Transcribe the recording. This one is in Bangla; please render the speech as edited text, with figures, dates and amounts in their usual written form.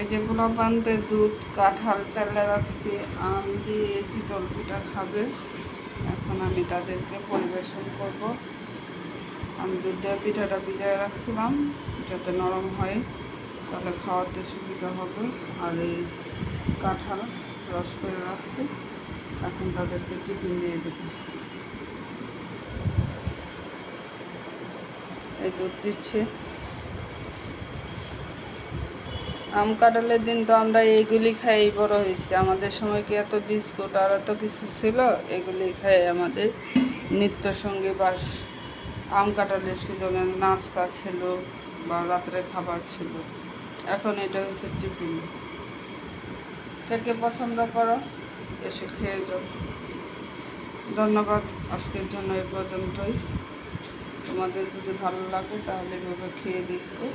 এই যে পোলাপানদের দুধ কাঁঠাল চালে রাখছি, আম দিয়ে চিতল পিঠা খাবে। এখন আমি তাদেরকে পরিবেশন করব। আমি দুধ দেওয়া পিঠাটা ভিজায় রাখছিলাম যাতে নরম হয়, তাহলে খাওয়াতে সুবিধা হবে। আর এই কাঁঠাল রস করে রাখছি, এখন তাদেরকে টিফিন দিয়ে দেব। এই দুধ দিচ্ছে। আম কাঁঠালের দিন তো আমরা এইগুলি খাই বড় হয়েছি। আমাদের সময় কি এত বিস্কুট আর এত কিছু ছিল? এগুলি খাই আমাদের নিত্যসঙ্গী। বাস আম কাঁঠালের সিজনে নাস্তা ছিল বা রাত্রে খাবার ছিল। এখন এটা হচ্ছে টিফিন। কে কে পছন্দ করো এসে খেয়ে যাও। ধন্যবাদ। আজকের জন্য এ পর্যন্তই। তোমাদের যদি ভালো লাগে তাহলে এভাবে খেয়ে দেখো।